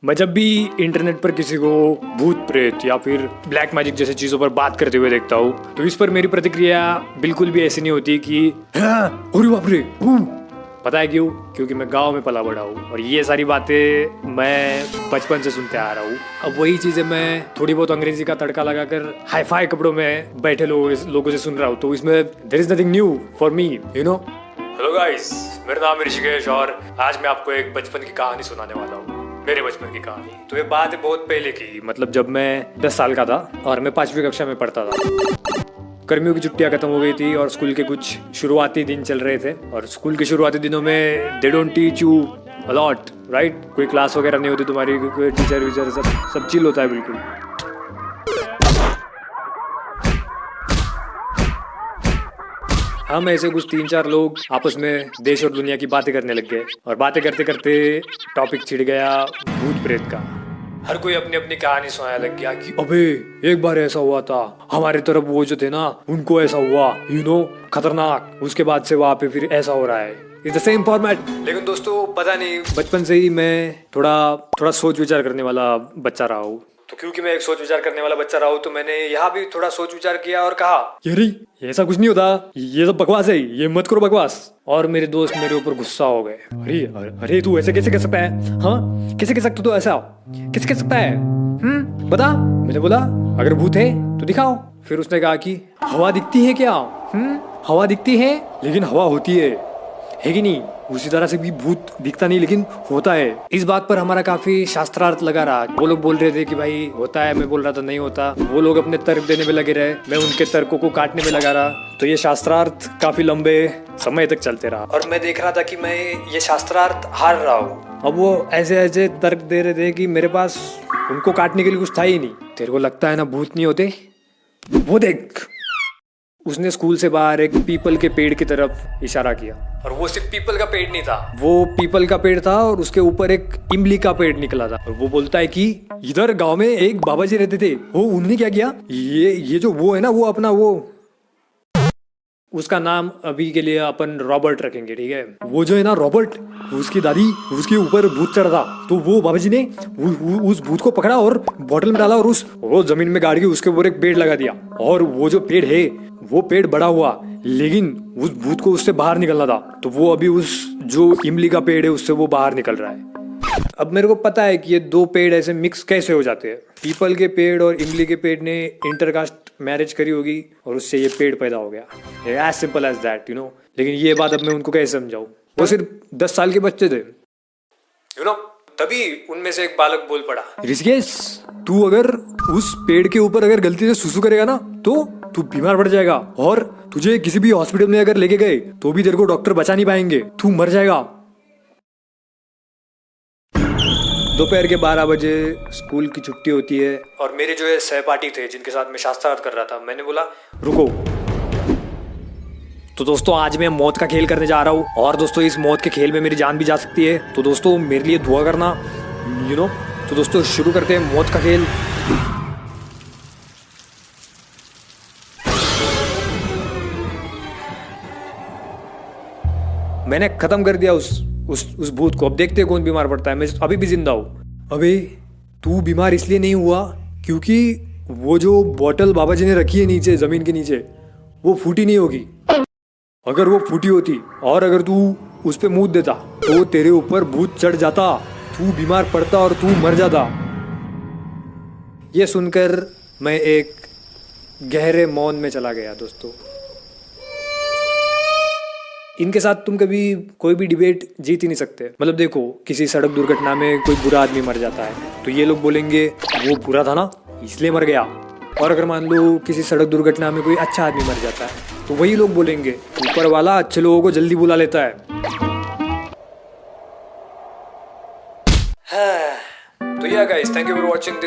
मैं जब भी इंटरनेट पर किसी को भूत प्रेत या फिर ब्लैक मैजिक जैसे चीजों पर बात करते हुए देखता हूँ तो इस पर मेरी प्रतिक्रिया बिल्कुल भी ऐसी नहीं होती कि अरे बाप रे पता है क्यों? क्योंकि मैं गांव में पला बड़ा हूँ और ये सारी बातें मैं बचपन से सुनते आ रहा हूँ। अब वही चीजें मैं थोड़ी बहुत अंग्रेजी का तड़का लगाकर हाई फाई कपड़ों में बैठे लोगों से सुन रहा हूँ, तो इसमें there is nothing new for me, you know. Hello guys, मेरा नाम है ऋषिकेश और आज मैं आपको एक बचपन की कहानी सुनाने वाला हूँ। मेरे बचपन की कहानी तो ये बात है बहुत पहले की, मतलब जब मैं 10 साल का था और मैं 5वीं कक्षा में पढ़ता था। गर्मियों की छुट्टियां खत्म हो गई थी और स्कूल के कुछ शुरुआती दिन चल रहे थे और स्कूल के शुरुआती दिनों में they don't teach you a lot, right? कोई क्लास वगैरह नहीं होती तुम्हारी, कोई टीचर वीचर सब चिल होता है बिल्कुल। हम ऐसे कुछ 3-4 लोग आपस में देश और दुनिया की बातें करने लग गए और बातें करते करते टॉपिक छिड़ गया भूत प्रेत का। हर कोई अपनी अपनी कहानी सुनाने लग गया कि अबे एक बार ऐसा हुआ था, हमारे तरफ वो जो थे ना उनको ऐसा हुआ, यू नो, खतरनाक। उसके बाद से वहाँ पे फिर ऐसा हो रहा है, इट्स द सेम फॉर्मेट। लेकिन दोस्तों पता नहीं, बचपन से ही मैं थोड़ा सोच विचार करने वाला बच्चा रहा हूँ। तो क्योंकि मैं एक सोच विचार करने वाला बच्चा रहा हूँ तो मैंने यहाँ भी थोड़ा सोच विचार किया और कहा यार ऐसा कुछ नहीं होता, ये सब बकवास है, ये मत करो बकवास। और मेरे दोस्त मेरे ऊपर गुस्सा हो गए। अरे तू ऐसे कैसे कह सकता है? हाँ, कैसे कह सकते तू ऐसा? कैसे कह सकता है? बता। मैंने बोला अगर भूत है तो दिखाओ। फिर उसने कहा कि हवा दिखती है क्या? हवा दिखती है लेकिन हवा होती है कि नहीं? उसी तरह से भी भूत दिखता नहीं लेकिन होता है। इस बात पर हमारा काफी शास्त्रार्थ लगा रहा। वो लोग बोल रहे थे कि भाई होता है, मैं बोल रहा था नहीं होता। वो लोग अपने तर्क देने में लगे रहे, मैं उनके तर्कों को काटने में लगा रहा। तो ये शास्त्रार्थ काफी लंबे समय तक चलते रहा और मैं देख रहा था कि मैं ये शास्त्रार्थ हार रहा हूँ। अब वो ऐसे ऐसे तर्क दे रहे थे कि मेरे पास उनको काटने के लिए कुछ था ही नहीं। तेरे को लगता है ना भूत नहीं होते? वो देख, उसने स्कूल से बाहर एक पीपल के पेड़ की तरफ इशारा किया और वो सिर्फ पीपल का पेड़ नहीं था, वो पीपल का पेड़ था और उसके ऊपर एक इमली का पेड़ निकला था। और वो बोलता है कि इधर गांव में एक बाबा जी रहते थे, वो उन्होंने क्या किया, ये जो वो है ना, वो अपना वो, उसका नाम अभी के लिए अपन रॉबर्ट रखेंगे, ठीक है? वो जो है ना रॉबर्ट, उसकी दादी, उसके ऊपर भूत चढ़ा था। तो वो बाबा जी ने उस भूत को पकड़ा और बॉटल में डाला और वो जमीन में गाड़ के उसके ऊपर एक पेड़ लगा दिया। और वो जो पेड़ है वो पेड़ बड़ा हुआ लेकिन उस भूत को उससे बाहर निकलना था, तो वो अभी उस जो इमली का पेड़ है उससे वो बाहर निकल रहा है। अब मेरे को पता है कि ये दो पेड़ ऐसे मिक्स कैसे हो जाते हैं। पीपल के पेड़ और इमली के पेड़ ने इंटरकास्ट मैरिज करी होगी और उससे ये पेड़ पैदा हो गया। As simple as that, you know. लेकिन ये बात अब मैं उनको कैसे समझाऊं? वो सिर्फ 10 साल के बच्चे थे, यू नो। तभी उनमें से एक बालक बोल पड़ा, ऋषिकेश तू अगर उस पेड़ के ऊपर अगर गलती से सुसु करेगा ना तो तू बीमार पड़ जाएगा और तुझे किसी भी हॉस्पिटल में अगर लेके गए तो भी तेरे को डॉक्टर बचा नहीं पाएंगे, तू मर जाएगा। दोपहर के 12 बजे स्कूल की छुट्टी होती है और मेरे जो है सहपाठी थे जिनके साथ मैं शास्त्रार्थ कर रहा था, मैंने बोला रुको। तो दोस्तों आज मैं मौत का खेल करने जा रहा हूँ और दोस्तों इस मौत के खेल में मेरी जान भी जा सकती है, तो दोस्तों मेरे लिए दुआ करना, यू नो। तो दोस्तों शुरू करते हैं मौत का खेल। मैंने खत्म कर दिया उस भूत को। अब देखते हैं कौन बीमार पड़ता है। मैं अभी भी जिंदा हूँ। अबे तू बीमार इसलिए नहीं हुआ क्योंकि वो जो बोतल बाबा जी ने रखी है नीचे जमीन के नीचे, वो फूटी नहीं होगी। अगर वो फूटी होती और अगर तू उस पे मुंह देता तो तेरे ऊपर भूत चढ़ जाता, तू बीमार पड़ता और तू मर जाता। ये सुनकर मैं एक गहरे मौन में चला गया। दोस्तों इनके साथ तुम कभी कोई भी डिबेट जीत ही नहीं सकते। मतलब देखो, किसी सड़क दुर्घटना में कोई बुरा आदमी मर जाता है तो ये लोग बोलेंगे वो बुरा था ना इसलिए मर गया। और अगर मान लो किसी सड़क दुर्घटना में कोई अच्छा आदमी मर जाता है तो वही लोग बोलेंगे ऊपर वाला अच्छे लोगों को जल्दी बुला लेता है। तो या guys, thank you for watching this.